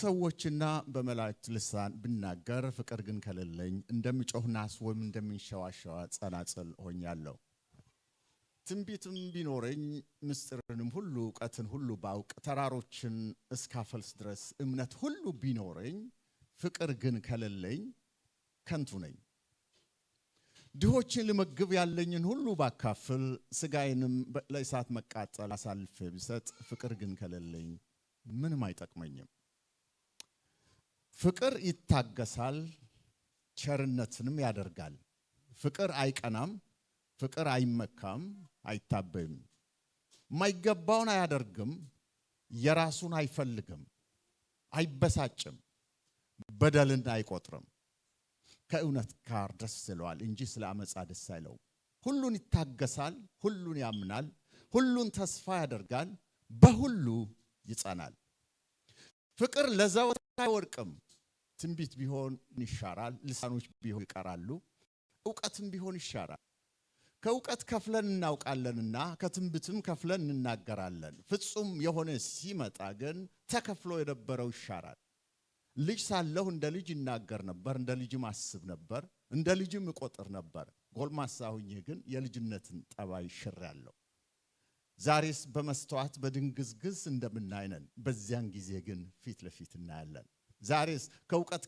በሰዎችና በመላእክት ልሳን ብናገር ፍቅር ግን ከሌለኝ እንደሚጮህ ናስ ወይም እንደሚንሸዋሸዋ ጸናጽል ሆኛለሁ። ትንቢትም ቢኖረኝ ምስጢርንም ሁሉ ዕውቀትን ሁሉ ባውቅ ተራሮችን እስካፈልስ ድረስ እምነት ሁሉ ቢኖረኝ ፍቅር ግን ከሌለኝ ከንቱ ነኝ። ድሆችን ልመግብ ያለኝን ሁሉ ባካፍል ሥጋዬንም ለእሳት መቃጠል አሳልፌ ብሰጥ ፍቅር ግን ከሌለኝ ምንም አይጠቅመኝም። ፍቅር ይታገሳል፣ ቸርነትንም ያደርጋል። ፍቅር አይቀናም፣ ፍቅር አይመካም፣ አይታበይም። የማይገባውን አያደርግም፣ የራሱን አይፈልግም፣ አይበሳጭም፣ በደልን አይቆጥርም። ከእውነት ጋር ደስ ይለዋል እንጂ ስለ አመፃ ደስ አይለውም። ሁሉን ይታገሳል፣ ሁሉን ያምናል፣ ሁሉን ተስፋ ያደርጋል፣ በሁሉ ይጸናል። ፍቅር ለዘወትር አይወድቅም። ትንቢት ቢሆን ይሻራል፣ ልሳኖች ቢሆን ይቀራሉ፣ ዕውቀትም ቢሆን ይሻራል። ከዕውቀት ከፍለን እናውቃለንና ከትንቢትም ከፍለን እንናገራለን። ፍጹም የሆነ ሲመጣ ግን ተከፍሎ የነበረው ይሻራል። ልጅ ሳለሁ እንደ ልጅ ይናገር ነበር፣ እንደ ልጅም አስብ ነበር፣ እንደ ልጅም እቆጥር ነበር። ጎልማሳ ሆኜ ግን የልጅነትን ጠባይ ሽሬአለሁ። ዛሬስ በመስተዋት በድንግዝግዝ እንደምናይነን፣ በዚያን ጊዜ ግን ፊት ለፊት እናያለን። ዛሬስ ከዕውቀት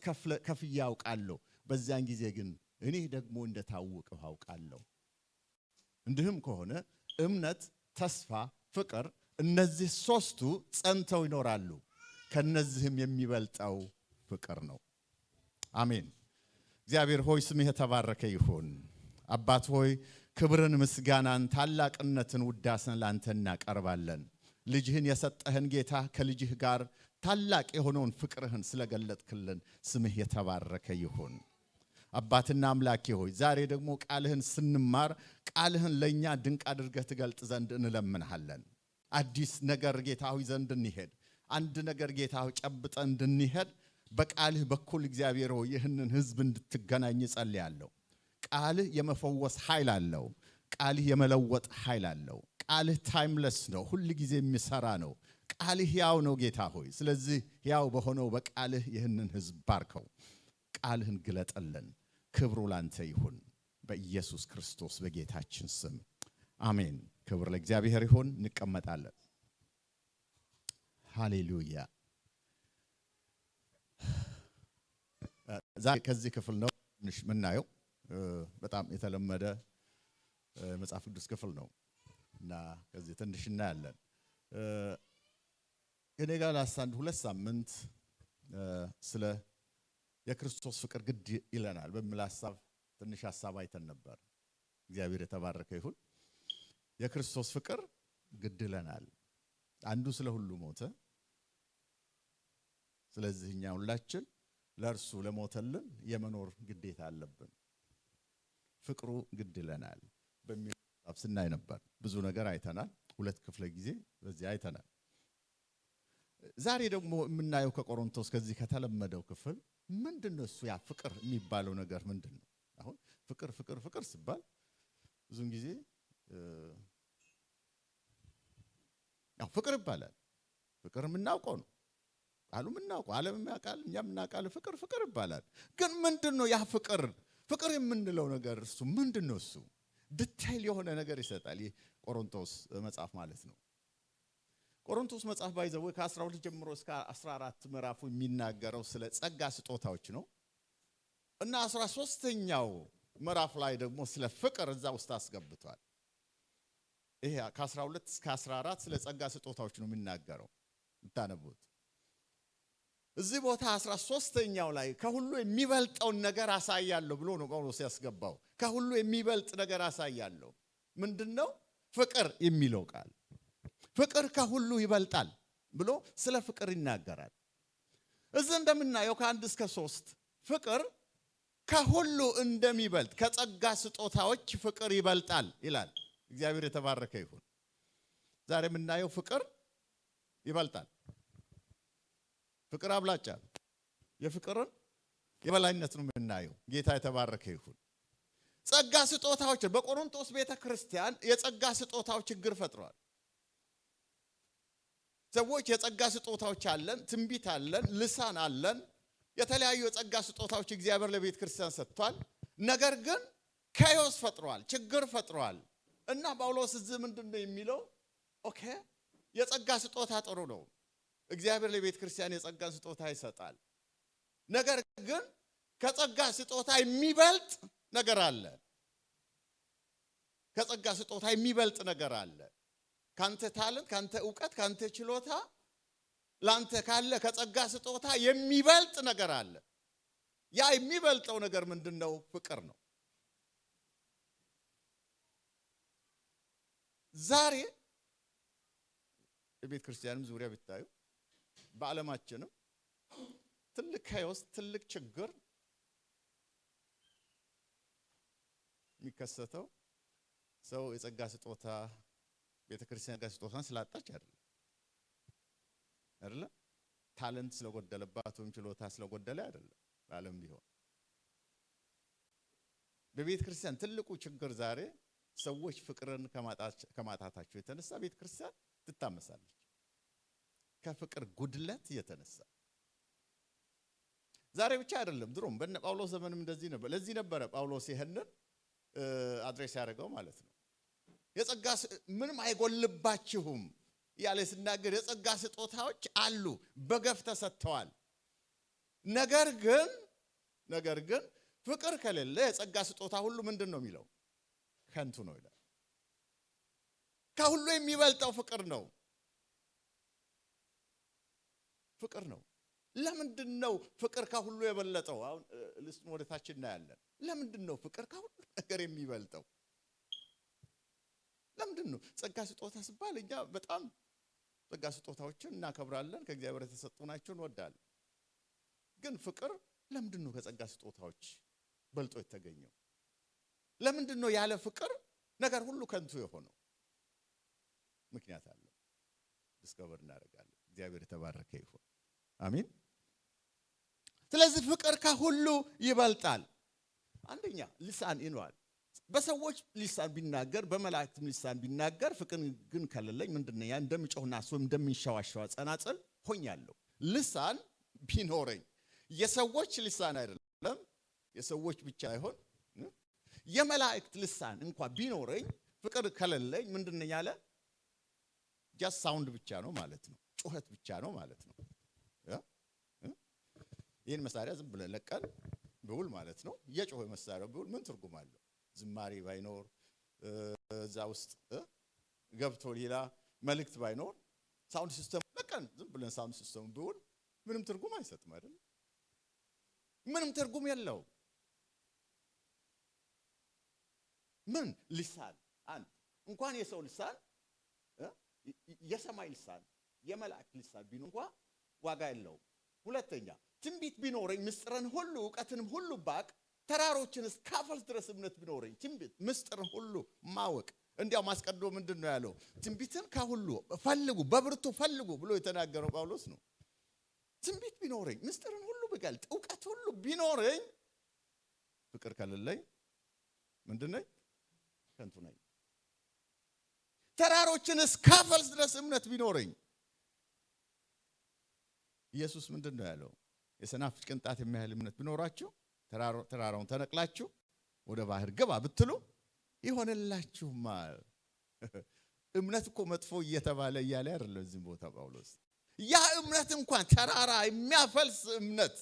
ከፍዬ አውቃለሁ፣ በዚያን ጊዜ ግን እኔ ደግሞ እንደታወቅሁ አውቃለሁ። እንዲህም ከሆነ እምነት፣ ተስፋ፣ ፍቅር እነዚህ ሶስቱ ጸንተው ይኖራሉ። ከነዚህም የሚበልጠው ፍቅር ነው። አሜን። እግዚአብሔር ሆይ ስምህ የተባረከ ይሁን። አባት ሆይ ክብርን፣ ምስጋናን፣ ታላቅነትን፣ ውዳሴን ላንተ እናቀርባለን። ልጅህን የሰጠህን ጌታ ከልጅህ ጋር ታላቅ የሆነውን ፍቅርህን ስለገለጥክልን ስምህ የተባረከ ይሁን። አባትና አምላኬ ሆይ ዛሬ ደግሞ ቃልህን ስንማር ቃልህን ለኛ ድንቅ አድርገህ ትገልጥ ዘንድ እንለምንሃለን። አዲስ ነገር ጌታ ሆይ ዘንድ እንሄድ፣ አንድ ነገር ጌታ ሆይ ጨብጠን እንድንሄድ በቃልህ በኩል እግዚአብሔር ሆይ ይህንን ህዝብ እንድትገናኝ ጸልያለሁ። ቃልህ የመፈወስ ኃይል አለው። ቃልህ የመለወጥ ኃይል አለው። ቃልህ ታይምለስ ነው፣ ሁል ጊዜ የሚሰራ ነው። ቃልህ ሕያው ነው ጌታ ሆይ። ስለዚህ ሕያው በሆነው በቃልህ ይህንን ህዝብ ባርከው፣ ቃልህን ግለጠልን። ክብሩ ላንተ ይሁን በኢየሱስ ክርስቶስ በጌታችን ስም አሜን። ክብር ለእግዚአብሔር ይሁን። እንቀመጣለን። ሃሌሉያ። ዛሬ ከዚህ ክፍል ነው ትንሽ የምናየው። በጣም የተለመደ መጽሐፍ ቅዱስ ክፍል ነው እና ከዚህ ትንሽ እናያለን። እኔ ጋር ላሳንድ 2 ሳምንት ስለ የክርስቶስ ፍቅር ግድ ይለናል በሚል ሐሳብ ትንሽ ሐሳብ አይተን ነበር። እግዚአብሔር የተባረከ ይሁን። የክርስቶስ ፍቅር ግድ ይለናል። አንዱ ስለ ሁሉ ሞተ። ስለዚህ እኛ ሁላችን ለእርሱ ለሞተልን የመኖር ግዴታ አለብን። ፍቅሩ ግድ ይለናል በሚል ሐሳብ ስናይ ነበር። ብዙ ነገር አይተናል። 2 ክፍለ ጊዜ በዚህ አይተናል። ዛሬ ደግሞ የምናየው ከቆሮንቶስ ከዚህ ከተለመደው ክፍል ምንድነው እሱ ያ ፍቅር የሚባለው ነገር ምንድነው? አሁን ፍቅር ፍቅር ፍቅር ሲባል ብዙን ጊዜ ያው ፍቅር ይባላል። ፍቅር የምናውቀው ነው። ቃሉ የምናውቀው ዓለም የሚያውቃል፣ እኛ የምናውቃለን። ፍቅር ፍቅር ይባላል። ግን ምንድነው ያ ፍቅር? ፍቅር የምንለው ነገር እሱ ምንድነው? እሱ ዲቴይል የሆነ ነገር ይሰጣል። ይህ ቆሮንቶስ መጽሐፍ ማለት ነው። ቆሮንቶስ መጽሐፍ ባይዘው ከ12 ጀምሮ እስከ 14 ምዕራፉ የሚናገረው ስለ ጸጋ ስጦታዎች ነው እና 13ኛው ምዕራፍ ላይ ደግሞ ስለ ፍቅር እዛ ውስጥ አስገብቷል። ይሄ ከ12 እስከ 14 ስለ ጸጋ ስጦታዎች ነው የሚናገረው። እንታነቡት። እዚህ ቦታ 13ኛው ላይ ከሁሉ የሚበልጠውን ነገር አሳያለሁ ብሎ ነው ጳውሎስ ያስገባው። ከሁሉ የሚበልጥ ነገር አሳያለሁ። ምንድነው? ፍቅር የሚለው ቃል ፍቅር ከሁሉ ይበልጣል ብሎ ስለ ፍቅር ይናገራል። እዚህ እንደምናየው ከ1 እስከ 3 ፍቅር ከሁሉ እንደሚበልጥ ከጸጋ ስጦታዎች ፍቅር ይበልጣል ይላል። እግዚአብሔር የተባረከ ይሁን። ዛሬ የምናየው ፍቅር ይበልጣል። ፍቅር አብላጫ የፍቅርን የበላይነት ነው የምናየው። ጌታ የተባረከ ይሁን። ጸጋ ስጦታዎች በቆሮንቶስ ቤተክርስቲያን የጸጋ ስጦታዎች ችግር ፈጥሯል። ሰዎች የጸጋ ስጦታዎች አለን፣ ትንቢት አለን፣ ልሳን አለን፣ የተለያዩ የጸጋ ስጦታዎች እግዚአብሔር ለቤተ ክርስቲያን ሰጥቷል። ነገር ግን ካዮስ ፈጥሯል፣ ችግር ፈጥሯል። እና ጳውሎስ እዚህ ምንድነው የሚለው? ኦኬ የጸጋ ስጦታ ጥሩ ነው። እግዚአብሔር ለቤተ ክርስቲያን የጸጋ ስጦታ ይሰጣል። ነገር ግን ከጸጋ ስጦታ የሚበልጥ ነገር አለ። ከጸጋ ስጦታ የሚበልጥ ነገር አለ። ካንተ ታለንት፣ ካንተ ዕውቀት፣ ካንተ ችሎታ ላንተ ካለ ከጸጋ ስጦታ የሚበልጥ ነገር አለ። ያ የሚበልጠው ነገር ምንድነው? ፍቅር ነው። ዛሬ በቤተ ክርስቲያንም ዙሪያ ብታዩ በዓለማችንም ትልቅ ካዮስ፣ ትልቅ ችግር የሚከሰተው ሰው የጸጋ ስጦታ ቤተ ክርስቲያን የጸጋ ስጦታን ስላጣች አይደለም፣ ታለንት ስለጎደለባት ወይም ችሎታ ስለጎደለ አይደለም። በዓለም ቢሆን በቤተ ክርስቲያን ትልቁ ችግር ዛሬ ሰዎች ፍቅርን ከማጣታቸው የተነሳ ቤተ ክርስቲያን ትታመሳለች። ከፍቅር ጉድለት የተነሳ ዛሬ ብቻ አይደለም፣ ድሮም በነ ጳውሎስ ዘመንም እንደዚህ ነበር። ለዚህ ነበረ ጳውሎስ ይሄንን አድሬስ ያደረገው ማለት ነው። የጸጋ ምንም አይጎልባችሁም ያለ ሲናገር የጸጋ ስጦታዎች አሉ፣ በገፍ ተሰጥተዋል። ነገር ግን ፍቅር ከሌለ የጸጋ ስጦታ ሁሉ ምንድነው የሚለው? ከንቱ ነው ይላል። ከሁሉ የሚበልጠው ፍቅር ነው። ፍቅር ነው። ለምንድነው ፍቅር ከሁሉ የበለጠው? አሁን ልስን ወደ ታች እናያለን። ለምንድነው ፍቅር ከሁሉ ነገር የሚበልጠው? ለምንድነው? ጸጋ ስጦታ ሲባል እኛ በጣም ጸጋ ስጦታዎችን እናከብራለን፣ ከእግዚአብሔር የተሰጡ ናቸው፣ እንወዳለን። ግን ፍቅር ለምንድነው ከጸጋ ስጦታዎች በልጦ የተገኘው? ለምንድነው ያለ ፍቅር ነገር ሁሉ ከንቱ የሆነው? ምክንያት አለ። ዲስከቨር እናደርጋለን። እግዚአብሔር የተባረከ ይሁን። አሜን። ስለዚህ ፍቅር ከሁሉ ይበልጣል። አንደኛ ልሳን ይኗል። በሰዎች ልሳን ቢናገር፣ በመላእክትም ልሳን ቢናገር ፍቅር ግን ከሌለኝ ምንድነው? ያ እንደሚጮህና ሰው እንደሚንሸዋሸዋ ጸናጽል ሆኛለሁ። ልሳን ቢኖረኝ የሰዎች ልሳን አይደለም፣ የሰዎች ብቻ አይሆን የመላእክት ልሳን እንኳን ቢኖረኝ ፍቅር ከሌለኝ ምንድነው ያለ? ጃስት ሳውንድ ብቻ ነው ማለት ነው፣ ጩኸት ብቻ ነው ማለት ነው። ይህን መሳሪያ ዝም ብለን ለቀን ብውል ማለት ነው፣ የጮኸ መሳሪያው ብውል ምን ትርጉም አለው? ዝማሬ ባይኖር እዛ ውስጥ ገብቶ ሌላ መልእክት ባይኖር ሳውንድ ሲስተም ለቀን ዝም ብለን ሳውንድ ሲስተም ብውል ምንም ትርጉም አይሰጥም አይደል? ምንም ትርጉም የለው። ምን ልሳን አንድ እንኳን የሰው ልሳን የሰማይ ልሳን የመላእክት ልሳን ቢኖር እንኳን ዋጋ የለውም። ሁለተኛ ትንቢት ቢኖረኝ ምስጥርን ሁሉ ዕውቀትንም ሁሉ ባቅ ተራሮችን እስካፈልስ ድረስ እምነት ቢኖረኝ ትንቢት ምስጥርን ሁሉ ማወቅ። እንዲያው ማስቀድሞ ምንድነው ያለው? ትንቢትን ከሁሉ ፈልጉ፣ በብርቱ ፈልጉ ብሎ የተናገረው ጳውሎስ ነው። ትንቢት ቢኖረኝ ምስጥርን ሁሉ ብገልጥ ዕውቀት ሁሉ ቢኖረኝ ፍቅር ከሌለኝ ምንድነኝ? ከንቱ ነኝ። ተራሮችን እስካፈልስ ድረስ እምነት ቢኖረኝ ኢየሱስ ምንድነው ያለው? የሰናፍጭ ቅንጣት የሚያህል እምነት ቢኖራችሁ ተራራውን ተነቅላችሁ ወደ ባህር ግባ ብትሉ ይሆንላችሁማል። እምነት እኮ መጥፎ እየተባለ እያለ አይደለም እዚህ ቦታ ጳውሎስ። ያ እምነት እንኳን ተራራ የሚያፈልስ እምነት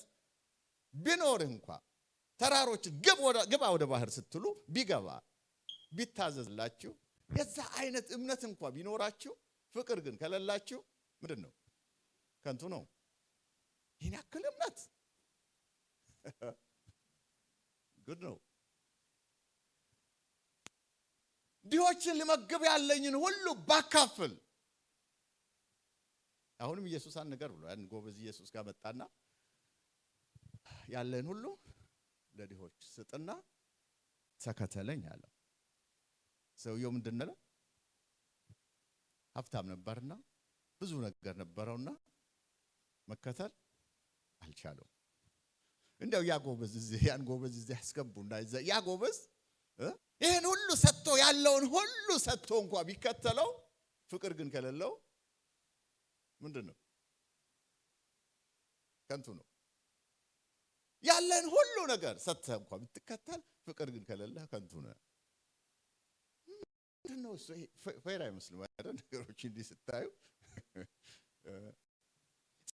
ቢኖር እንኳን ተራሮችን ግባ ወደ ባህር ስትሉ ቢገባ ቢታዘዝላችሁ የዛ አይነት እምነት እንኳን ቢኖራችሁ ፍቅር ግን ከሌላችሁ ምንድነው? ከንቱ ነው። ይህን ያክል እምነት ጉድ ነው። ድሆችን ልመግብ ያለኝን ሁሉ ባካፍል። አሁንም ኢየሱስ አንድ ነገር ብሎ ያን ጎበዝ ኢየሱስ ጋር መጣና ያለን ሁሉ ለድሆች ስጥና ተከተለኝ አለው። ሰውየው ምንድነው? ሀብታም ነበርና ብዙ ነገር ነበረውና መከተል አልቻለውም። እንደው ያ ጎበዝ እዚህ ያስገቡና ያ ጎበዝ ይሄን ሁሉ ሰጥቶ ያለውን ሁሉ ሰጥቶ እንኳን ቢከተለው ፍቅር ግን ከሌለው ምንድነው? ከንቱ ነው። ያለን ሁሉ ነገር ሰጥተህ እንኳን ብትከተል ፍቅር ግን ከሌለህ ከንቱ ነው። ምንድነው እሱ? ፌር አይመስልም አይደል? ነገሮች እንዲህ ስታዩ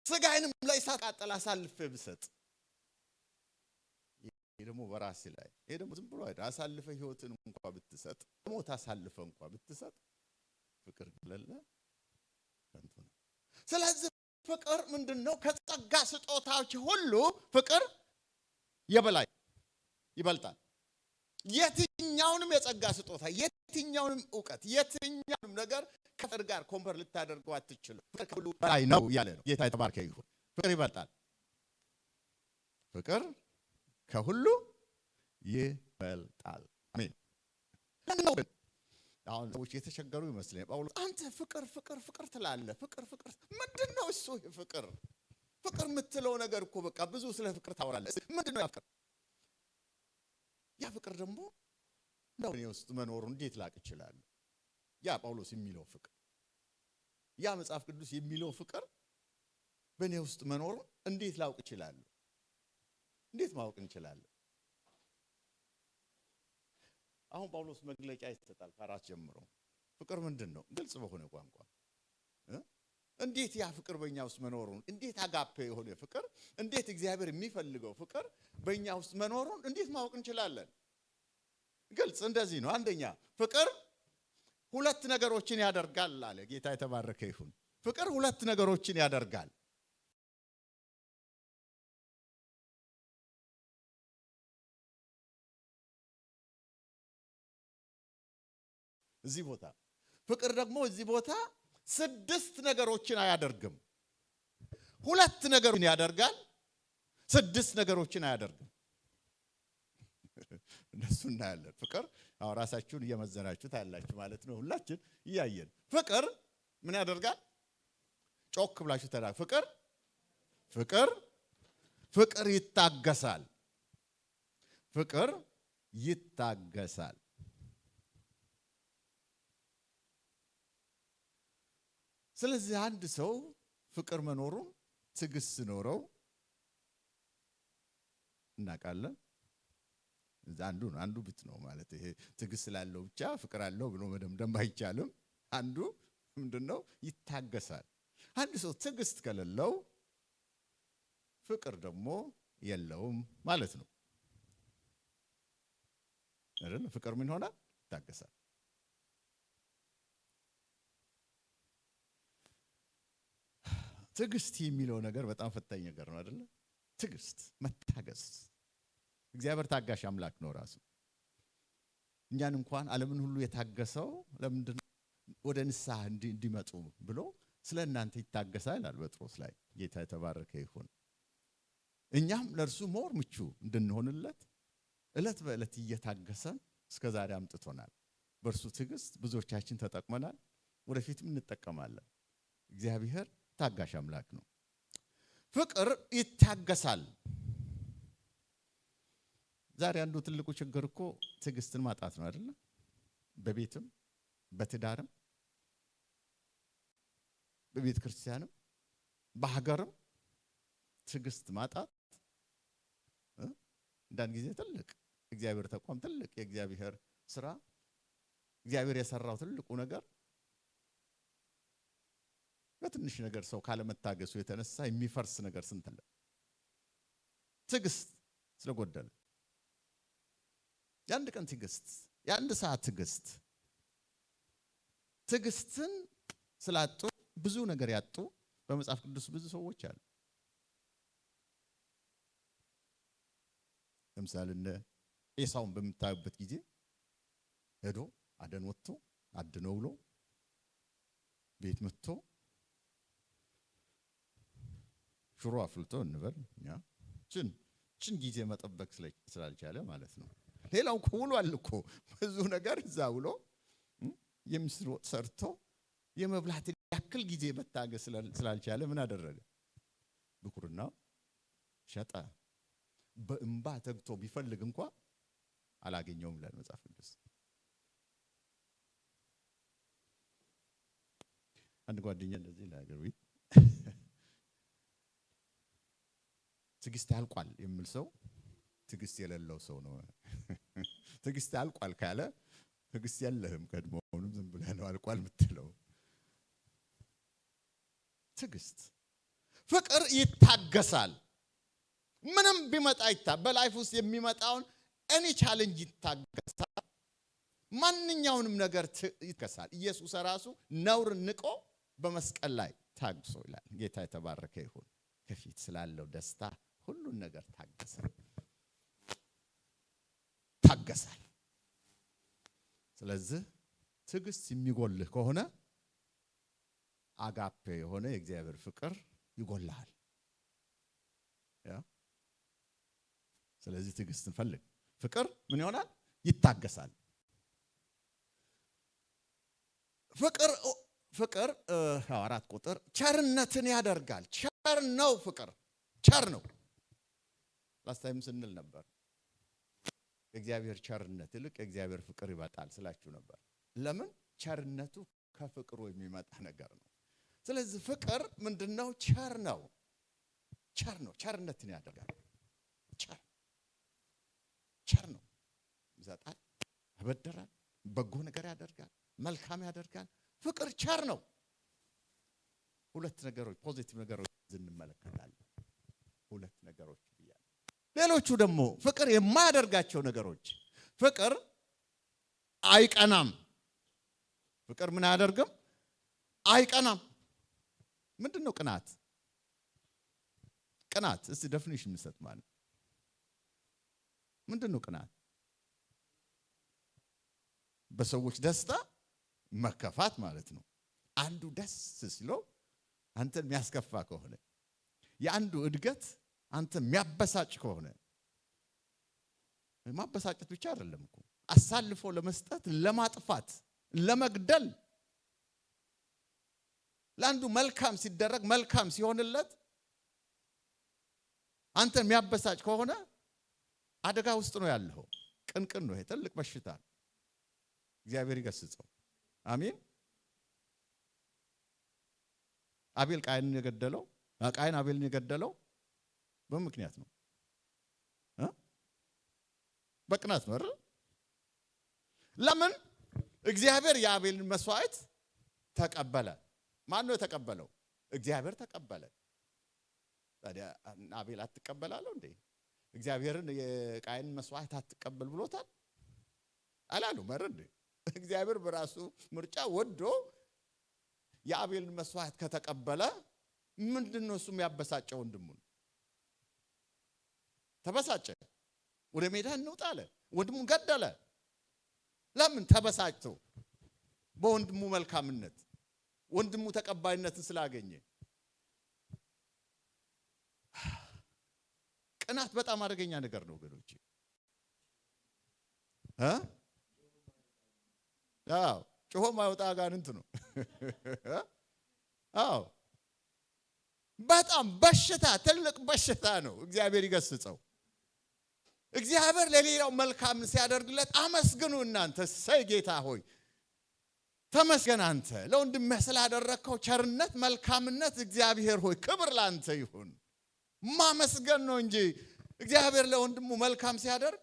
ስጋዬንም ለእሳት ቃጠል አሳልፌ ብሰጥ፣ ይሄ ደግሞ በራሴ ላይ፣ ይሄ ደግሞ ዝም ብሎ አይደል? አሳልፈ ህይወትን እንኳን ብትሰጥ፣ ሞት አሳልፈ እንኳን ብትሰጥ ፍቅር ከሌለ ከንቱ ነው። ስለዚህ ፍቅር ምንድነው? ከጸጋ ስጦታዎች ሁሉ ፍቅር የበላይ ይበልጣል። የትኛውንም የጸጋ ስጦታ፣ የትኛውንም ዕውቀት፣ የትኛውንም ነገር ከፍቅር ጋር ኮምፐር ልታደርገው አትችልም። ፍቅር ከሁሉ በላይ ነው ያለ ነው ጌታ የተባረከ ይሁን። ፍቅር ይበልጣል። ፍቅር ከሁሉ ይበልጣል። አሜን። አሁን ሰዎች የተቸገሩ ይመስለኛል። ጳውሎስ አንተ ፍቅር ፍቅር ፍቅር ትላለህ። ፍቅር ፍቅር ምንድነው እሱ? ፍቅር ፍቅር የምትለው ነገር እኮ በቃ ብዙ ስለ ፍቅር ታወራለህ። ምንድነው ያ ፍቅር? ያ ፍቅር ደግሞ ነው እኔ ውስጥ መኖሩ እንዴት ላቅ ይችላል? ያ ጳውሎስ የሚለው ፍቅር፣ ያ መጽሐፍ ቅዱስ የሚለው ፍቅር በእኔ ውስጥ መኖሩ እንዴት ላውቅ ይችላል? እንዴት ማወቅ እንችላለን? አሁን ጳውሎስ መግለጫ ይሰጣል ከአራት ጀምሮ። ፍቅር ምንድነው? ግልጽ በሆነ ቋንቋ እንዴት ያ ፍቅር በእኛ ውስጥ መኖሩን፣ እንዴት አጋፔ የሆነ ፍቅር፣ እንዴት እግዚአብሔር የሚፈልገው ፍቅር በእኛ ውስጥ መኖሩን እንዴት ማወቅ እንችላለን? ግልጽ እንደዚህ ነው። አንደኛ ፍቅር ሁለት ነገሮችን ያደርጋል አለ ጌታ የተባረከ ይሁን። ፍቅር ሁለት ነገሮችን ያደርጋል። እዚህ ቦታ ፍቅር ደግሞ እዚህ ቦታ 6 ነገሮችን አያደርግም። 2 ነገሮችን ያደርጋል፣ 6 ነገሮችን አያደርግም። እነሱ እናያለን። ፍቅር አሁን ራሳችሁን እየመዘናችሁ ታያላችሁ ማለት ነው። ሁላችን እያየን ፍቅር ምን ያደርጋል? ጮክ ብላችሁ ተናገሩ። ፍቅር ፍቅር ፍቅር ይታገሳል። ፍቅር ይታገሳል። ስለዚህ አንድ ሰው ፍቅር መኖሩን ትዕግስት ኖረው እናውቃለን። አንዱ ብት ነው ማለት ይሄ ትዕግስት ስላለው ብቻ ፍቅር አለው ብሎ መደምደም አይቻልም። አንዱ ምንድነው? ይታገሳል። አንድ ሰው ትዕግስት ከሌለው ፍቅር ደግሞ የለውም ማለት ነው አይደል? ፍቅር ምን ሆነ? ይታገሳል። ትዕግስት የሚለው ነገር በጣም ፈታኝ ነገር ነው አይደል? ትዕግስት መታገስ። እግዚአብሔር ታጋሽ አምላክ ነው ራሱ። እኛን እንኳን ዓለምን ሁሉ የታገሰው ለምንድን ነው? ወደ ንስሐ እንዲመጡ ብሎ ስለ እናንተ ይታገሳል ይላል ጴጥሮስ ላይ። ጌታ የተባረከ ይሁን። እኛም ለእርሱ ሞር ምቹ እንድንሆንለት እለት በእለት እየታገሰን እስከ ዛሬ አምጥቶናል። በእርሱ ትዕግስት ብዙዎቻችን ተጠቅመናል፣ ወደፊትም እንጠቀማለን። እግዚአብሔር ታጋሽ አምላክ ነው። ፍቅር ይታገሳል። ዛሬ አንዱ ትልቁ ችግር እኮ ትዕግስትን ማጣት ነው አይደል? በቤትም በትዳርም በቤተ ክርስቲያንም በሀገርም ትዕግስት ማጣት እንዳንድ ጊዜ ትልቅ እግዚአብሔር ተቋም፣ ትልቅ የእግዚአብሔር ስራ፣ እግዚአብሔር የሰራው ትልቁ ነገር በትንሽ ነገር ሰው ካለመታገሱ የተነሳ የሚፈርስ ነገር ስንት አለ? ትዕግስት ስለጎደለ የአንድ ቀን ትዕግስት፣ የአንድ ሰዓት ትዕግስት፣ ትዕግስትን ስላጡ ብዙ ነገር ያጡ በመጽሐፍ ቅዱስ ብዙ ሰዎች አሉ። ለምሳሌ እነ ኤሳውን በምታዩበት ጊዜ ሄዶ አደን ወጥቶ አድነው ብሎ ቤት መጥቶ ሽሮ አፍልቶ እንበል ችን ጊዜ መጠበቅ ስላልቻለ ማለት ነው። ሌላው እኮ ውሏል እኮ ብዙ ነገር እዛ ውሎ የምስር ወጥ ሰርቶ የመብላት ያክል ጊዜ መታገስ ስላልቻለ ምን አደረገ? ብኩርና ሸጠ። በእንባ ተግቶ ቢፈልግ እንኳን አላገኘውም ይላል መጽሐፍ ቅዱስ። አንድ ጓደኛ እንደዚህ ነገር ትዕግስት ያልቋል የሚል ሰው ትዕግስት የሌለው ሰው ነው። ትዕግስት ያልቋል ካለ ትዕግስት የለህም፣ ቀድሞውንም ዝም ብለህ ነው አልቋል የምትለው። ትዕግስት ፍቅር ይታገሳል። ምንም ቢመጣ በላይፍ ውስጥ የሚመጣውን እኔ ቻሌንጅ ይታገሳል። ማንኛውንም ነገር ይታገሳል። ኢየሱስ ራሱ ነውር ንቆ በመስቀል ላይ ታግሶ ይላል። ጌታ የተባረከ ይሁን። ከፊት ስላለው ደስታ ሁሉን ነገር ታገሳል። ስለዚህ ትዕግስት የሚጎልህ ከሆነ አጋፔ የሆነ የእግዚአብሔር ፍቅር ይጎልሃል። ስለዚህ ትዕግስትን ፈልግ። ፍቅር ምን ይሆናል? ይታገሳል። ፍቅር 4 ቁጥር ቸርነትን ያደርጋል። ቸር ነው ፍቅር፣ ቸር ነው። ላስታይም ስንል ነበር የእግዚአብሔር ቸርነት ይልቅ የእግዚአብሔር ፍቅር ይበልጣል ስላችሁ ነበር። ለምን? ቸርነቱ ከፍቅሩ የሚመጣ ነገር ነው። ስለዚህ ፍቅር ምንድነው? ቸር ነው። ቸርነትን ያደርጋል። ቸር ነው። ይሰጣል፣ ያበድራል፣ በጎ ነገር ያደርጋል፣ መልካም ያደርጋል። ፍቅር ቸር ነው። 2 ነገሮች ፖዚቲቭ ነገሮች እንመለከታለን። 2 ነገሮች ብያለሁ። ሌሎቹ ደግሞ ፍቅር የማያደርጋቸው ነገሮች። ፍቅር አይቀናም። ፍቅር ምን አያደርግም? አይቀናም። ምንድነው ቅናት? ቅናት እስቲ ዴፊኒሽን እንሰጥ። ማለት ምንድነው ቅናት? በሰዎች ደስታ መከፋት ማለት ነው። አንዱ ደስ ሲለው አንተን የሚያስከፋ ከሆነ፣ የአንዱ እድገት አንተን የሚያበሳጭ ከሆነ፣ ማበሳጨት ብቻ አይደለም እኮ አሳልፎ ለመስጠት፣ ለማጥፋት፣ ለመግደል። ለአንዱ መልካም ሲደረግ መልካም ሲሆንለት አንተን የሚያበሳጭ ከሆነ አደጋ ውስጥ ነው ያለው። ቅንቅን ነው። ይሄ ትልቅ በሽታ። እግዚአብሔር ይገስጸው። አሜን። አቤል ቃየንን የገደለው ቃየን አቤልን የገደለው በምክንያት ነው። በቅናት ነው አይደል? ለምን? እግዚአብሔር የአቤልን መስዋዕት ተቀበለ። ማን ነው የተቀበለው? እግዚአብሔር ተቀበለ። ታዲያ አቤል አትቀበላለሁ እንዴ? እግዚአብሔርን የቃየንን መስዋዕት አትቀበል ብሎታል አላሉም አይደል? እግዚአብሔር በራሱ ምርጫ ወዶ የአቤልን መስዋዕት ከተቀበለ ምንድነው እሱ የሚያበሳጨው? ወንድሙን ተበሳጨ። ወደ ሜዳ እንውጣ አለ። ወንድሙን ገደለ። ለምን? ተበሳጭቶ በወንድሙ መልካምነት፣ ወንድሙ ተቀባይነትን ስላገኘ። ቅናት በጣም አደገኛ ነገር ነው ወገኖቼ። አዎ ጮሆ ማይወጣ አጋንንት ነው። አዎ በጣም በሽታ፣ ትልቅ በሽታ ነው። እግዚአብሔር ይገስጸው። እግዚአብሔር ለሌላው መልካም ሲያደርግለት አመስግኑ እናንተ። ሰይ ጌታ ሆይ ተመስገን አንተ ለወንድምህ ስላደረከው ቸርነት፣ መልካምነት። እግዚአብሔር ሆይ ክብር ላንተ ይሁን። ማመስገን ነው እንጂ እግዚአብሔር ለወንድሙ መልካም ሲያደርግ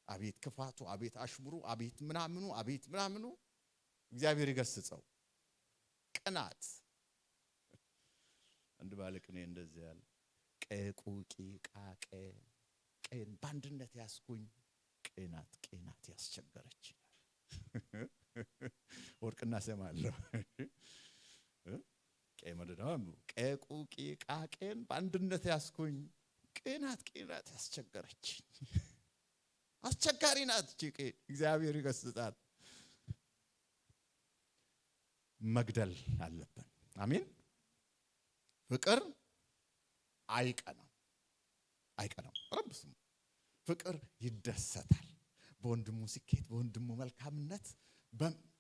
አቤት ክፋቱ፣ አቤት አሽሙሩ፣ አቤት ምናምኑ እግዚአብሔር ይገስጸው። ቅናት አንድ ባለቅኔ እንደዚህ ያለ ቀቁቂ ቃቄ ቀን ባንድነት ያስኩኝ ቅናት ያስቸገረች ወርቅና ሰማለሁ ቀመደዳም ቀቁቂ ቃቄን ባንድነት ያስኩኝ ቅናት ያስቸገረች። አስቸጋሪ ናት ጭቄ። እግዚአብሔር ይገስጻት። መግደል አለብን። አሜን። ፍቅር አይቀናም። ረብስም ፍቅር ይደሰታል በወንድሙ ስኬት፣ በወንድሙ መልካምነት።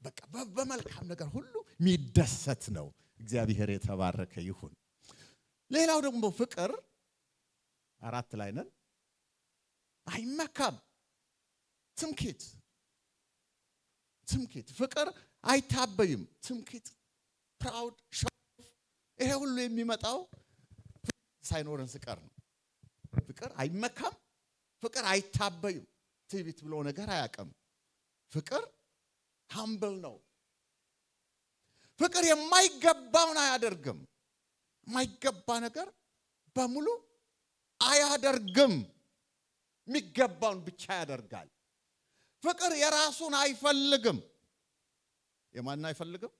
በቃ በመልካም ነገር ሁሉ የሚደሰት ነው። እግዚአብሔር የተባረከ ይሁን። ሌላው ደግሞ ፍቅር 4 ላይ ነን። አይመካም። ትምክህት ፍቅር አይታበይም። ትምክህት ፕራውድ ሾው፣ ይሄ ሁሉ የሚመጣው ሳይኖረን ስቀር ነው። ፍቅር አይመካም፣ ፍቅር አይታበይም፣ ትዕቢት ብሎ ነገር አያውቅም። ፍቅር ሃምብል ነው። ፍቅር የማይገባውን አያደርግም። የማይገባ ነገር በሙሉ አያደርግም። የሚገባውን ብቻ ያደርጋል። ፍቅር የራሱን አይፈልግም። የማንን አይፈልግም?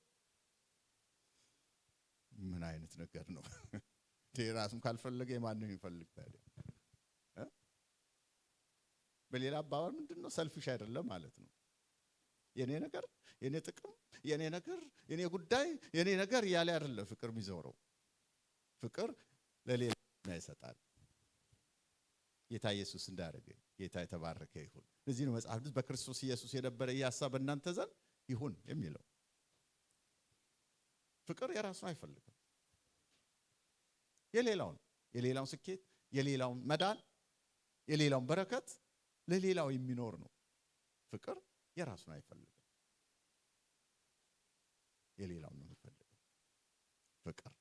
ምን አይነት ነገር ነው? የራሱን ካልፈለገ የማንን ይፈልግ ታዲያ? በሌላ አባባል ምንድነው? ሰልፊሽ አይደለም ማለት ነው። የኔ ነገር፣ የኔ ጥቅም፣ የኔ ነገር፣ የኔ ጉዳይ፣ የኔ ነገር ያለ አይደለም ፍቅር የሚዞረው። ፍቅር ለሌላ ይሰጣል። ጌታ ኢየሱስ እንዳደረገ ጌታ የተባረከ ይሁን። ለዚህ ነው መጽሐፍ ቅዱስ በክርስቶስ ኢየሱስ የነበረ የሐሳብ እናንተ ዘንድ ይሁን የሚለው። ፍቅር የራሱን አይፈልግም። የሌላውን ስኬት፣ የሌላውን መዳን፣ የሌላውን በረከት ለሌላው የሚኖር ነው። ፍቅር የራሱን አይፈልግም። የሌላውን ነው የሚፈልገው ፍቅር።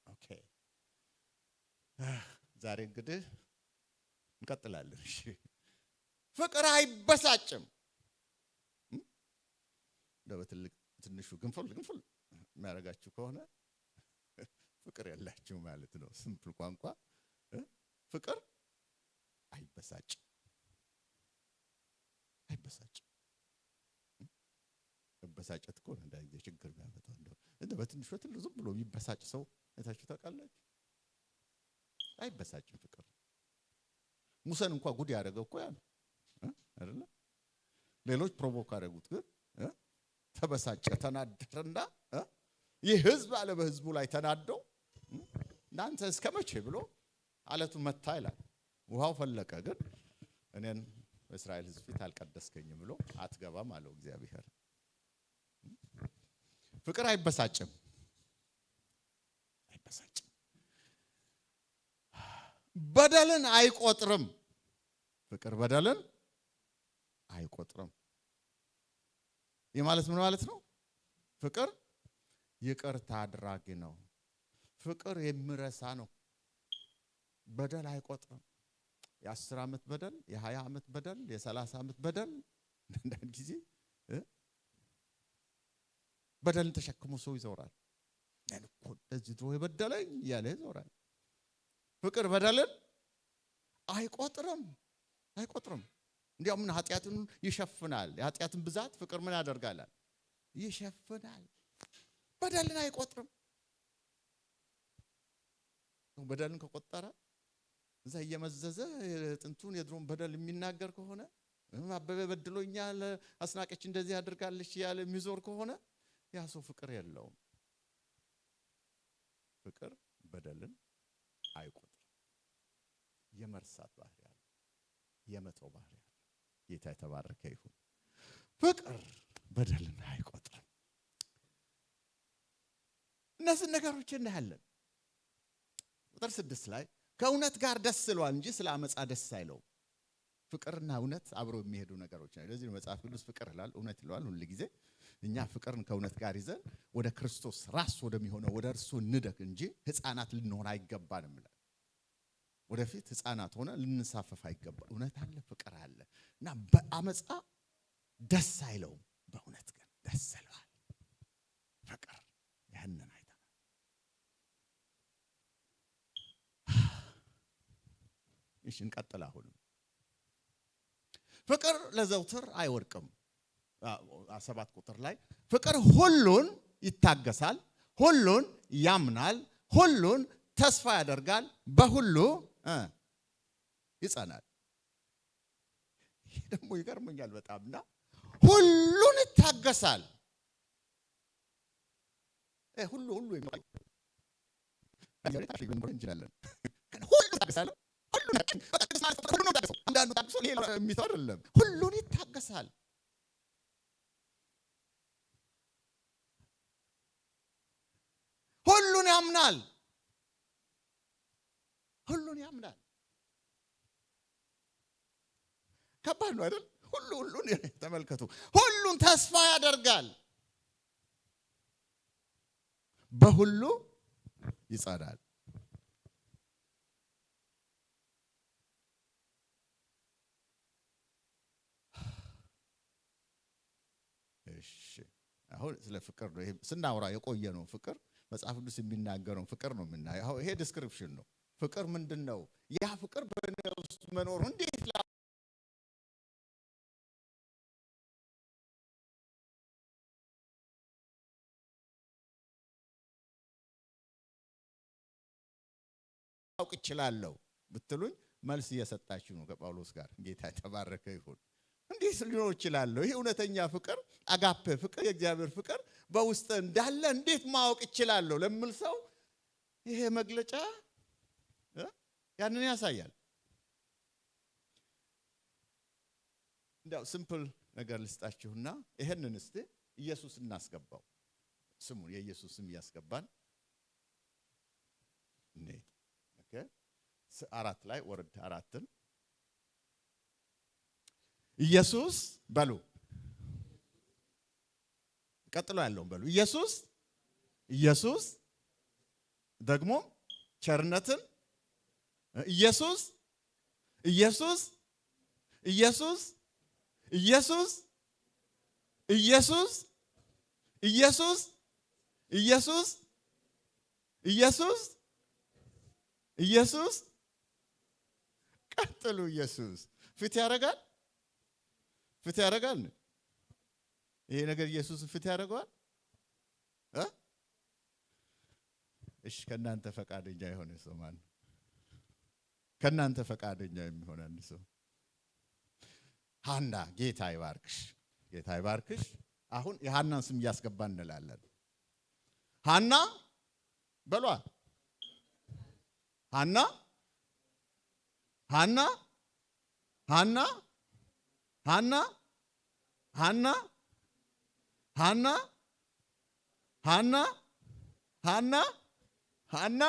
ኦኬ፣ ዛሬ እንግዲህ እንቀጥላለን። እሺ፣ ፍቅር አይበሳጭም። በትልቅ ትንሹ ግንፍል የሚያደርጋችሁ ከሆነ ፍቅር ያላችሁ ማለት ነው። ሲምፕል ቋንቋ ፍቅር አይበሳጭም። መበሳጨት እኮ እንደ ችግር የሚያመጣው እንደ በትንሹ ትልቅ ዝም ብሎ የሚበሳጭ ሰው አይታችሁ ታውቃላችሁ? አይበሳጭም ፍቅር። ሙሴን እንኳን ጉድ ያደረገው እኮ ያ ነው አይደለ? ሌሎች ፕሮቮክ አደረጉት፣ ግን ተበሳጨ፣ ተናደረና ይህ ህዝብ አለ በህዝቡ ላይ ተናደው እናንተ እስከ መቼ ብሎ አለቱን መታ ይላል። ውሃው ፈለቀ፣ ግን እኔን በእስራኤል ህዝብ ፊት አልቀደስከኝም ብሎ አትገባም አለው እግዚአብሔር። ፍቅር አይበሳጭም። በደልን አይቆጥርም። ፍቅር በደልን አይቆጥርም። ይህ ማለት ምን ማለት ነው? ፍቅር ይቅርታ አድራጊ ነው። ፍቅር የሚረሳ ነው። በደል አይቆጥርም። የ10 ዓመት በደል፣ የ20 ዓመት በደል፣ የ30 ዓመት በደል አንዳንድ ጊዜ በደልን ተሸክሞ ሰው ይዞራል። እኮ እንደዚህ ድሮ የበደለኝ እያለ ይዞራል። ፍቅር በደልን አይቆጥርም። እንዲያውም ኃጢአትን ይሸፍናል። የኃጢአትን ብዛት ፍቅር ምን ያደርጋል? ይሸፍናል። በደልን አይቆጥርም። በደልን ከቆጠረ እዛ እየመዘዘ ጥንቱን የድሮን በደል የሚናገር ከሆነ አበበ በድሎኛል፣ አስናቀች እንደዚህ አድርጋለች ያለ የሚዞር ከሆነ ያ ሰው ፍቅር የለውም። ፍቅር በደልን አይቆጥርም። የመርሳት ባህሪ አለ፣ የመተው ባህሪ አለ። ጌታ የተባረከ ይሁን። ፍቅር በደልን አይቆጥርም። እነዚህ ነገሮች እናያለን። ቁጥር 6 ላይ ከእውነት ጋር ደስ ይለዋል እንጂ ስለ አመፃ ደስ አይለውም። ፍቅርና እውነት አብረው የሚሄዱ ነገሮች ናቸው። ለዚህ መጽሐፍ ቅዱስ ፍቅር ይላል፣ እውነት ይለዋል ሁሉ ጊዜ። እኛ ፍቅርን ከእውነት ጋር ይዘን ወደ ክርስቶስ ራስ ወደሚሆነው ወደ እርሱ እንደግ እንጂ ሕፃናት ልንሆን አይገባንም ይላል። ወደፊት ሕፃናት ሆነ ልንሳፈፍ አይገባ። እውነት አለ፣ ፍቅር አለ እና በአመፃ ደስ አይለውም፣ በእውነት ግን ደስ ይለዋል። ፍቅር ያንን አይተናል። እሺ እንቀጥል። አሁንም ፍቅር ለዘውትር አይወድቅም። 7 ቁጥር ላይ ፍቅር ሁሉን ይታገሳል፣ ሁሉን ያምናል፣ ሁሉን ተስፋ ያደርጋል፣ በሁሉ ይጸናል። ይህ ደግሞ ይገርመኛል በጣምና ሁሉን ይታገሳል። ሁሉ እንችላለን ሁሉ ይታገሳል። አንዳንዱ ታግሶ ሌላ የሚተው አይደለም። ሁሉን ይታገሳል። ሁሉን ያምናል። ከባድ ነው አይደል? ሁሉን ተመልከቱ። ሁሉን ተስፋ ያደርጋል፣ በሁሉ ይጸናል። እሺ አሁን ስለ ፍቅር ነው ይሄ ስናወራ የቆየ ነው። ፍቅር መጽሐፍ ቅዱስ የሚናገረው ፍቅር ነው የምናየው። ይሄ ዲስክሪፕሽን ነው። ፍቅር ምንድነው? ያ ፍቅር በእኔ ውስጥ መኖሩ እንዴት ላውቅ እችላለሁ ብትሉኝ መልስ እየሰጣችሁ ነው ከጳውሎስ ጋር። ጌታ የተባረከ ይሁን። እንዴት ሊኖር እችላለሁ? ይሄ እውነተኛ ፍቅር አጋፔ ፍቅር የእግዚአብሔር ፍቅር በውስጥ እንዳለ እንዴት ማወቅ እችላለሁ ለምል ሰው ይሄ መግለጫ ያንን ያሳያል። እንደው ሲምፕል ነገር ልስጣችሁና ይሄንን እስቲ ኢየሱስ እናስገባው። ስሙ የኢየሱስ ስም ያስገባን እኔ ኦኬ 4 ላይ ወርድ 4ን ኢየሱስ በሉ ቀጥሎ ያለውን በሉ ኢየሱስ ኢየሱስ ደግሞ ቸርነትን ኢየሱስ ኢየሱስ ኢየሱስ ኢየሱስ ኢየሱስ ኢየሱስ ኢየሱስ ኢየሱስ ኢየሱስ ቀጥሉ ኢየሱስ ፊት ያረጋል ፍት ያረጋል። ይሄ ነገር ኢየሱስ ፍት ያረጋል። እሺ ከናንተ ፈቃደኛ የሆነ ሰው ማን? ከናንተ ፈቃደኛ የሚሆን አንድ ሰው ሃና ጌታ ይባርክሽ፣ ጌታ ይባርክሽ። አሁን የሃናን ስም እያስገባን እንላለን። ሃና በሏ ሃና ሃና ሃና ሃና ሃና ሃና ሃና ሃና ሃና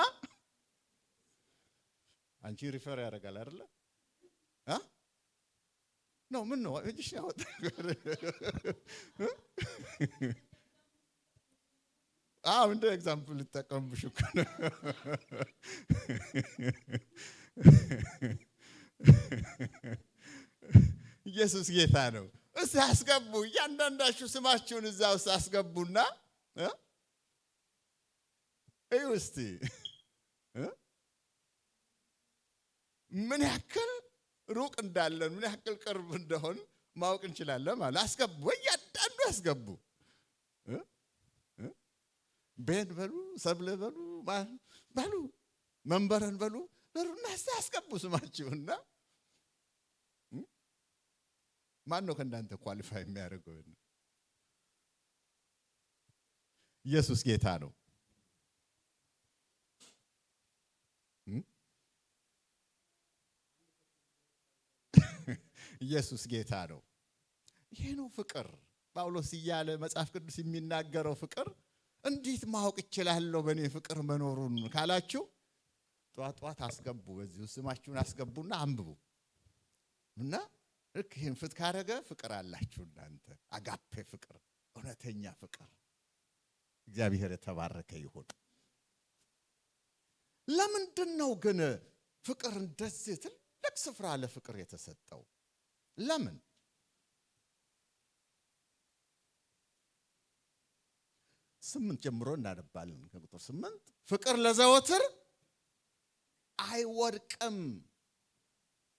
አንቺ ሪፈር ያደርጋል አይደለ? ነው ምን ነው እሺ ያወጣ እንደ ኤግዛምፕል ልጠቀምብሽ እኮ ነው። ኢየሱስ ጌታ ነው። እዛ አስገቡ። እያንዳንዳችሁ ስማችሁን እዛ ውስጥ አስገቡና እዩ እስቲ ምን ያክል ሩቅ እንዳለን ምን ያክል ቅርብ እንደሆን ማወቅ እንችላለን ማለት አስገቡ። እያንዳንዱ አስገቡ። ቤን በሉ ሰብለ በሉ በሉ መንበረን በሉ በሉና አስገቡ ስማችሁና ማን ነው ከእናንተ ኳሊፋይ የሚያደርገው? ኢየሱስ ጌታ ነው። ኢየሱስ ጌታ ነው። ይሄ ነው ፍቅር። ጳውሎስ እያለ መጽሐፍ ቅዱስ የሚናገረው ፍቅር እንዴት ማወቅ እችላለሁ በእኔ ፍቅር መኖሩን ካላችሁ ጧት አስገቡ። በዚሁ ስማችሁን አስገቡና አንብቡ እና ልክ ይህን ፍት ካረገ ፍቅር አላችሁ እናንተ። አጋፔ ፍቅር፣ እውነተኛ ፍቅር። እግዚአብሔር የተባረከ ይሁን። ለምንድን ነው ግን ፍቅር እንደዚህ ትልቅ ስፍራ ለፍቅር የተሰጠው? ለምን? 8 ጀምሮ እናነባለን። ከቁጥር 8 ፍቅር ለዘወትር አይወድቅም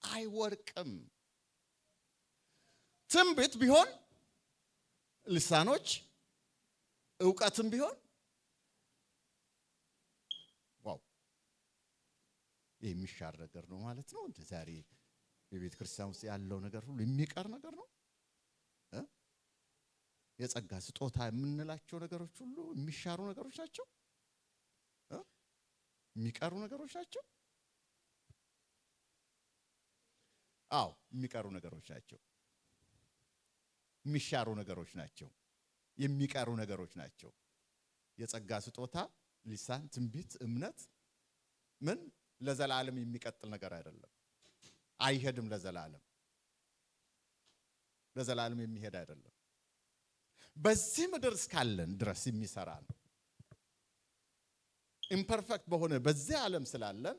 አይወድቅም። ትንቢት ቢሆን ልሳኖች ዕውቀትም ቢሆን ዋው የሚሻር ነገር ነው ማለት ነው። እንደ ዛሬ በቤተ ክርስቲያን ውስጥ ያለው ነገር ሁሉ የሚቀር ነገር ነው። የጸጋ ስጦታ የምንላቸው ነገሮች ሁሉ የሚሻሩ ነገሮች ናቸው። የሚቀሩ ነገሮች ናቸው። አዎ የሚቀሩ ነገሮች ናቸው። የሚሻሩ ነገሮች ናቸው። የሚቀሩ ነገሮች ናቸው። የጸጋ ስጦታ ልሳን፣ ትንቢት፣ እምነት ምን ለዘላለም የሚቀጥል ነገር አይደለም። አይሄድም። ለዘላለም የሚሄድ አይደለም። በዚህ ምድር እስካለን ድረስ የሚሰራ ነው። ኢምፐርፌክት በሆነ በዚህ ዓለም ስላለን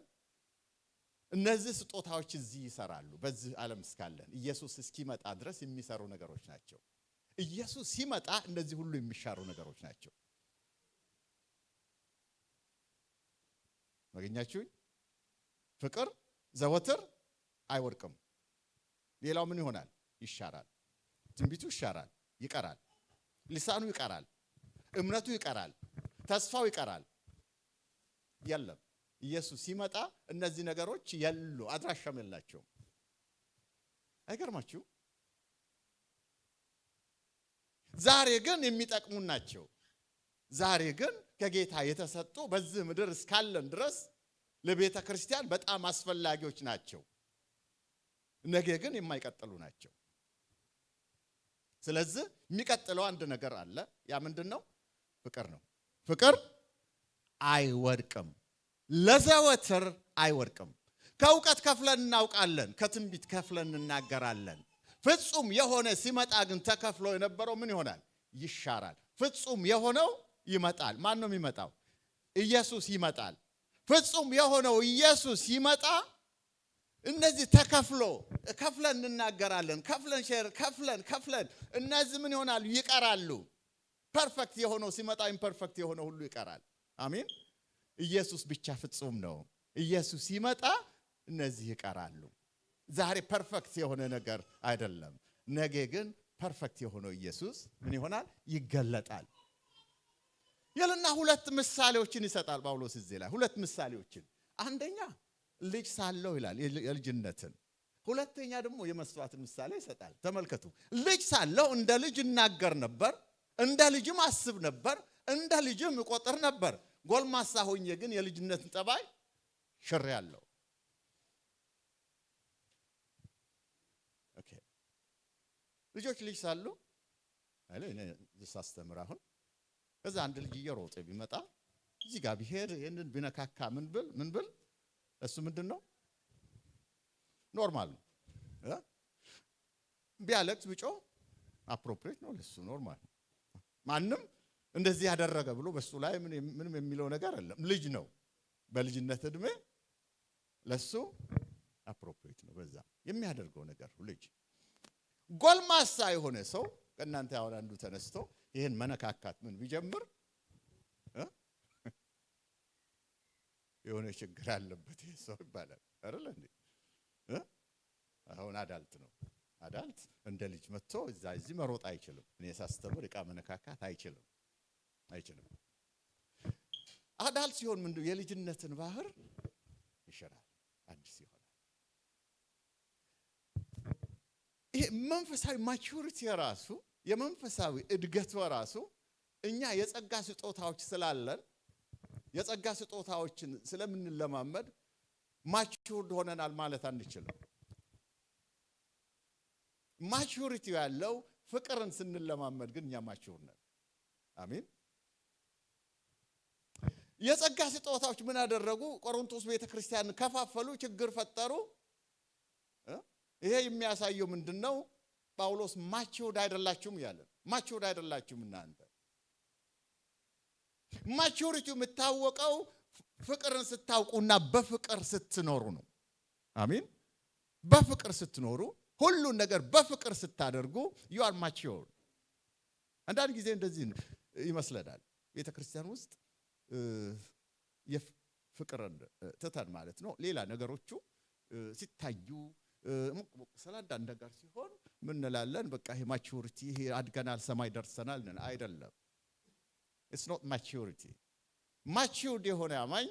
እነዚህ ስጦታዎች እዚህ ይሰራሉ። በዚህ ዓለም እስካለን ኢየሱስ እስኪመጣ ድረስ የሚሰሩ ነገሮች ናቸው። ኢየሱስ ሲመጣ እነዚህ ሁሉ የሚሻሩ ነገሮች ናቸው። ማግኛችሁ ፍቅር ዘወትር አይወድቅም። ሌላው ምን ይሆናል? ይሻራል። ትንቢቱ ይሻራል፣ ይቀራል። ልሳኑ ይቀራል፣ እምነቱ ይቀራል፣ ተስፋው ይቀራል። የለም ኢየሱስ ሲመጣ እነዚህ ነገሮች የሉ፣ አድራሻም የላቸውም። አይገርማችሁ? ዛሬ ግን የሚጠቅሙ ናቸው። ዛሬ ግን ከጌታ የተሰጡ በዚህ ምድር እስካለን ድረስ ለቤተ ክርስቲያን በጣም አስፈላጊዎች ናቸው። ነገ ግን የማይቀጥሉ ናቸው። ስለዚህ የሚቀጥለው አንድ ነገር አለ። ያ ምንድነው? ፍቅር ነው። ፍቅር አይወድቅም፣ ለዘወትር አይወድቅም። ከእውቀት ከፍለን እናውቃለን፣ ከትንቢት ከፍለን እናገራለን። ፍጹም የሆነ ሲመጣ ግን ተከፍሎ የነበረው ምን ይሆናል? ይሻራል። ፍጹም የሆነው ይመጣል። ማን ነው የሚመጣው? ኢየሱስ ይመጣል። ፍጹም የሆነው ኢየሱስ ይመጣ። እነዚህ ተከፍሎ ከፍለን እናገራለን፣ ከፍለን ሼር ከፍለን እነዚህ ምን ይሆናሉ? ይቀራሉ። ፐርፌክት የሆነው ሲመጣ ኢምፐርፌክት የሆነው ሁሉ ይቀራል። አሜን። ኢየሱስ ብቻ ፍጹም ነው። ኢየሱስ ሲመጣ እነዚህ ይቀራሉ። ዛሬ ፐርፌክት የሆነ ነገር አይደለም። ነገ ግን ፐርፌክት የሆነው ኢየሱስ ምን ይሆናል? ይገለጣል። ይልና ሁለት ምሳሌዎችን ይሰጣል ጳውሎስ እዚህ ላይ ሁለት ምሳሌዎችን። አንደኛ ልጅ ሳለው ይላል የልጅነትን። ሁለተኛ ደግሞ የመስዋዕትን ምሳሌ ይሰጣል። ተመልከቱ። ልጅ ሳለው እንደ ልጅ እናገር ነበር፣ እንደ ልጅም አስብ ነበር፣ እንደ ልጅም እቆጥር ነበር። ጎልማሳ ሆኜ ግን የልጅነትን ጠባይ ሽሬአለሁ። ኦኬ። ልጆች ልጅ ሳሉ አለ እኔ ሳስተምር አሁን ከዛ አንድ ልጅ እየሮጠ ቢመጣ እዚህ ጋር ቢሄድ ይሄንን ቢነካካ ምን ብል እሱ ምንድነው? ኖርማል ነው። ቢያለቅስ ቢጮ አፕሮፕሪየት ነው፣ ለሱ ኖርማል። ማንም እንደዚህ ያደረገ ብሎ በሱ ላይ ምንም የሚለው ነገር የለም። ልጅ ነው። በልጅነት እድሜ ለሱ አፕሮፕሪየት ነው። በዛ የሚያደርገው ነገር ልጅ። ጎልማሳ የሆነ ሰው ከእናንተ ያው አንዱ ተነስቶ ይሄን መነካካት ምን ቢጀምር የሆነ ችግር አለበት ይሄ ሰው ይባላል አይደል እንዴ? አሁን አዳልት ነው። አዳልት እንደ ልጅ መጥቶ እዚህ መሮጥ አይችልም። እኔ ሳስተምር ዕቃ መነካካት አይችልም። አዳልት ሲሆን ምንድነው? የልጅነትን ባህር ይሽራል፣ አዲስ ይሆናል። ይሄ መንፈሳዊ ማቹሪቲ ራሱ የመንፈሳዊ እድገት ራሱ እኛ የጸጋ ስጦታዎች ስላለን የጸጋ ስጦታዎችን ስለምንለማመድ ማቹርድ ሆነናል ማለት አንችልም። ማቹሪቲ ያለው ፍቅርን ስንለማመድ ግን እኛ ማቹር ነን። አሜን። የጸጋ ስጦታዎች ምን አደረጉ? ቆሮንቶስ ቤተክርስቲያን ከፋፈሉ፣ ችግር ፈጠሩ። ይሄ የሚያሳየው ምንድነው? ጳውሎስ ማቹርድ አይደላችሁም ያለ። ማቹርድ አይደላችሁም እናንተ። ማቹሪቲ የምታወቀው ፍቅርን ስታውቁና በፍቅር ስትኖሩ ነው። አሜን። በፍቅር ስትኖሩ ሁሉን ነገር በፍቅር ስታደርጉ you are mature። አንዳንድ ጊዜ እንደዚህ ይመስለናል ቤተክርስቲያን ውስጥ የፍቅርን ትተን ማለት ነው ሌላ ነገሮቹ ሲታዩ ሰላንዳንድ ነገር ሲሆን ምን እንላለን? በቃ ይሄ ማቹሪቲ፣ ይሄ አድገናል፣ ሰማይ ደርሰናል አይደለም። it's not maturity። ማቹርድ የሆነ አማኝ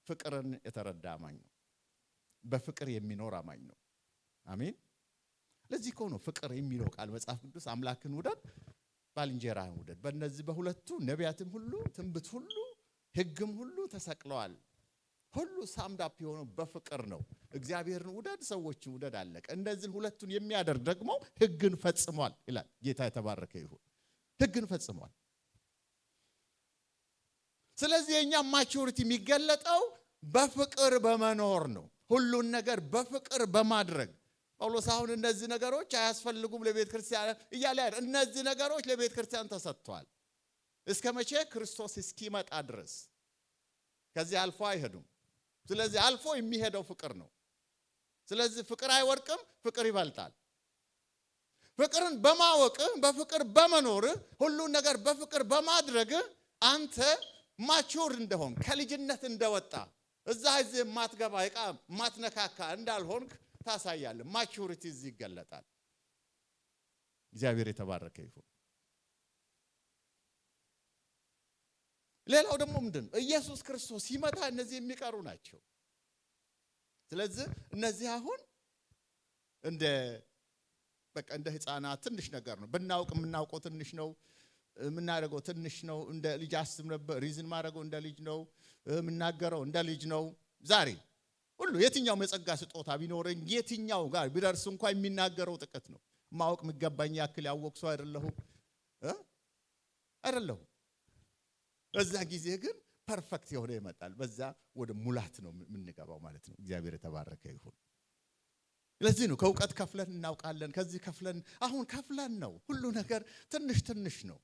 ፍቅርን የተረዳ አማኝ ነው። በፍቅር የሚኖር አማኝ ነው። አሜን። ለዚህ እኮ ነው ፍቅር የሚለው ቃል መጽሐፍ ቅዱስ አምላክን ውደድ፣ ባልንጀራህን ውደድ። በእነዚህ በሁለቱ ነቢያትም ሁሉ ትንቢት ሁሉ ሕግም ሁሉ ተሰቅለዋል። ሁሉ ሳምድ አፕ የሆነው በፍቅር ነው። እግዚአብሔርን ውደድ፣ ሰዎችን ውደድ፣ አለቀ። እነዚህን ሁለቱን የሚያደርግ ደግሞ ሕግን ፈጽሟል ይላል። ጌታ የተባረከ ይሁን። ሕግን ፈጽሟል። ስለዚህ የኛ ማቹሪቲ የሚገለጠው በፍቅር በመኖር ነው። ሁሉን ነገር በፍቅር በማድረግ ጳውሎስ አሁን እነዚህ ነገሮች አያስፈልጉም ለቤተ ክርስቲያን እያለ እነዚህ ነገሮች ለቤተ ክርስቲያን ተሰጥቷል። እስከ መቼ? ክርስቶስ እስኪመጣ ድረስ። ከዚህ አልፎ አይሄዱም። ስለዚህ አልፎ የሚሄደው ፍቅር ነው። ስለዚህ ፍቅር አይወድቅም፣ ፍቅር ይበልጣል። ፍቅርን በማወቅ በፍቅር በመኖር ሁሉ ነገር በፍቅር በማድረግ አንተ ማቹር እንደሆን ከልጅነት እንደወጣ እዛ እዚህ ማትገባ ዕቃ ማትነካካ እንዳልሆንክ ታሳያለህ። ማቹሪቲ እዚህ ይገለጣል። እግዚአብሔር የተባረከ ይሁን። ሌላው ደግሞ ምንድነው? ኢየሱስ ክርስቶስ ሲመጣ እነዚህ የሚቀሩ ናቸው። ስለዚህ እነዚህ አሁን እንደ ህፃናት ትንሽ ነገር ነው። ብናውቅ የምናውቀው ትንሽ ነው። የምናደርገው ትንሽ ነው። እንደ ልጅ አስብ ነበር። ሪዝን ማድረገው እንደ ልጅ ነው። የምናገረው እንደ ልጅ ነው። ዛሬ ሁሉ የትኛው የጸጋ ስጦታ ቢኖረኝ የትኛው ጋር ቢደርስ እንኳን የሚናገረው ጥቂት ነው። ማወቅ የሚገባኝ ያክል ያወቅ ሰው አይደለሁ። በዛ ጊዜ ግን ፐርፌክት የሆነ ይመጣል። በዛ ወደ ሙላት ነው የምንገባው ማለት ነው። እግዚአብሔር የተባረከ ይሁን። ለዚህ ነው ከእውቀት ከፍለን እናውቃለን። ከዚህ ከፍለን አሁን ከፍለን ነው ሁሉ ነገር ትንሽ ትንሽ ነው።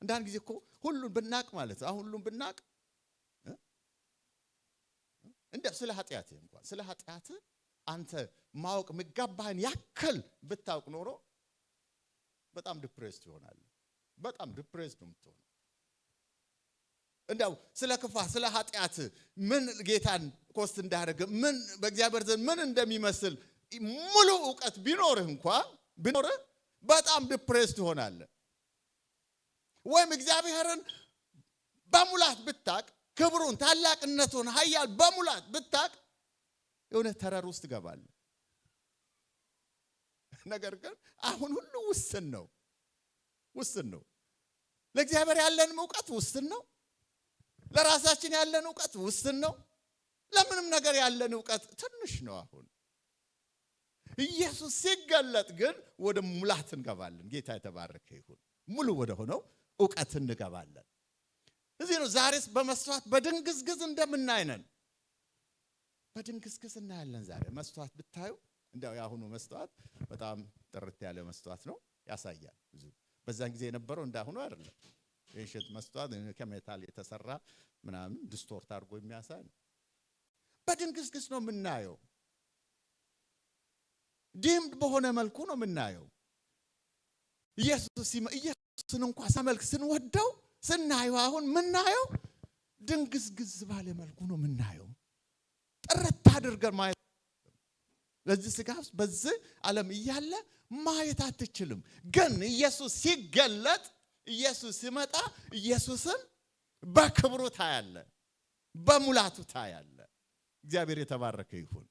አንዳንድ ጊዜ እኮ ሁሉን ብናቅ ማለት አሁን ሁሉን ብናቅ እንደ ስለ ኃጢአት አንተ ማወቅ የሚገባህን ያክል ብታውቅ ኖሮ በጣም ዲፕሬስድ ትሆናለህ። በጣም ዲፕሬስድ ነው የምትሆነው። እንደው ስለ ክፋት ስለ ኃጢአት ምን ጌታን ኮስት እንዳደረገ ምን በእግዚአብሔር ዘንድ ምን እንደሚመስል ሙሉ ዕውቀት ቢኖርህ በጣም ዲፕሬስድ ትሆናለህ። ወይም እግዚአብሔርን በሙላት ብታቅ ክብሩን ታላቅነቱን ኃያል በሙላት ብታቅ የሆነ ተራራ ውስጥ ትገባለህ። ነገር ግን አሁን ሁሉ ውስን ነው። ለእግዚአብሔር ያለን ዕውቀት ውስን ነው። ለራሳችን ያለን ዕውቀት ውስን ነው። ለምንም ነገር ያለን ዕውቀት ትንሽ ነው። አሁን ኢየሱስ ሲገለጥ ግን ወደ ሙላት እንገባለን። ጌታ የተባረከ ይሁን። ሙሉ ወደ ሆነው ዕውቀት እንገባለን። እዚህ ነው ዛሬስ በመስተዋት በድንግዝግዝ እንደምናይነን በድንግዝግዝ እናያለን። ዛሬ መስተዋት ብታዩ እንደው ያሁኑ መስተዋት በጣም ጥርት ያለ መስተዋት ነው ያሳያል። ብዙ በዛን ጊዜ የነበረው እንዳሁኑ አይደለም። የእንጨት መስተዋት ከሜታል የተሰራ ምናምን ዲስቶርት አድርጎ የሚያሳይ ነው። በድንግዝግዝ ነው የምናየው። ዲምድ በሆነ መልኩ ነው የምናየው። ኢየሱስን እንኳን ሳመልክ ስንወደው ስናየው አሁን ምናየው ድንግዝግዝ ባለ መልኩ ነው የምናየው። ጥርት አድርገን ማየት ለዚህ ስጋ በዚህ ዓለም እያለ ማየት አትችልም። ግን ኢየሱስ ሲገለጥ ኢየሱስ ሲመጣ ኢየሱስን በክብሩ ታያለ፣ በሙላቱ ታያለ። እግዚአብሔር የተባረከ ይሁን።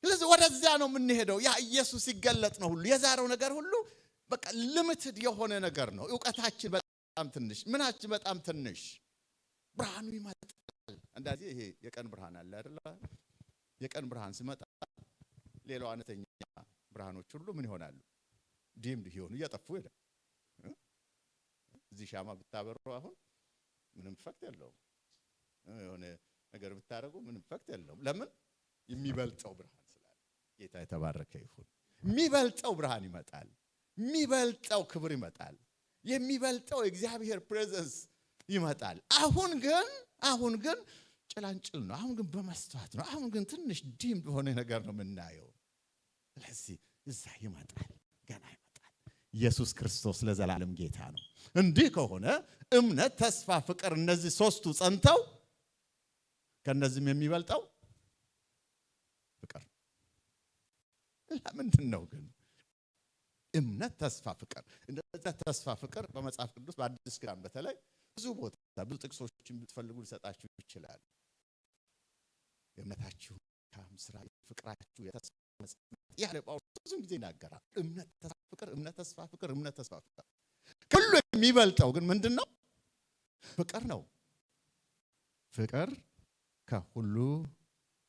ስለዚህ ወደዚያ ነው የምንሄደው። ያ ኢየሱስ ሲገለጥ ነው ሁሉ የዛሬው ነገር ሁሉ በቃ ሊሚትድ የሆነ ነገር ነው። ዕውቀታችን በጣም ትንሽ፣ ምናችን በጣም ትንሽ። ብርሃኑ ይመጣል። አንዳንዴ ይሄ የቀን ብርሃን አለ አይደል? የቀን ብርሃን ሲመጣ ሌላው አነተኛ ብርሃኖች ሁሉ ምን ይሆናሉ? ዲምድ ይሆኑ እየጠፉ ይላል። እዚህ ሻማ ብታበሩ አሁን ምንም ፈክት የለውም። የሆነ ነገር ብታረጉ ምንም ፈክት የለውም። ለምን? የሚበልጠው ብርሃን ስላለ። ጌታ የተባረከ ይሁን። የሚበልጠው ብርሃን ይመጣል። የሚበልጠው ክብር ይመጣል። የሚበልጠው እግዚአብሔር ፕሬዘንስ ይመጣል። አሁን ግን ጭላንጭል ነው። አሁን ግን በመስተዋት ነው። አሁን ግን ትንሽ ዲም በሆነ ነገር ነው የምናየው። ስለዚህ እዛ ይመጣል፣ ገና ይመጣል። ኢየሱስ ክርስቶስ ለዘላለም ጌታ ነው። እንዲህ ከሆነ እምነት፣ ተስፋ፣ ፍቅር እነዚህ ሶስቱ ጸንተው ከነዚህም የሚበልጠው ፍቅር። ለምንድን ነው ግን እምነት፣ ተስፋ፣ ፍቅር? እንደዛ ተስፋ፣ ፍቅር በመጽሐፍ ቅዱስ በአዲስ ኪዳን በተለይ ብዙ ቦታ ብዙ ጥቅሶችን ብትፈልጉ ሊሰጣችሁ ይችላል። የእምነታችሁ ስራ፣ ፍቅራችሁ የተስፋ ያለ ጳውሎስ ብዙ ጊዜ ይናገራል። እምነት፣ ተስፋ፣ ፍቅር፣ እምነት፣ ተስፋ፣ ፍቅር፣ እምነት፣ ተስፋ፣ ፍቅር። ሁሉ የሚበልጠው ግን ምንድነው? ፍቅር ነው። ፍቅር ከሁሉ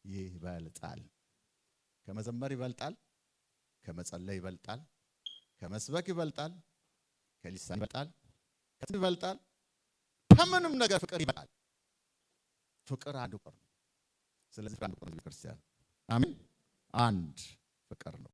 ይበልጣል። ከመዘመር ይበልጣል፣ ከመጸለይ ይበልጣል፣ ከመስበክ ይበልጣል፣ ከሊሳን ይበልጣል፣ ከትንቢት ይበልጣል፣ ከምንም ነገር ፍቅር ይበልጣል። ፍቅር አንድ ፍቅር ነው። ስለዚህ አንድ ፍቅር ነው ክርስቲያን። አሜን። አንድ ፍቅር ነው።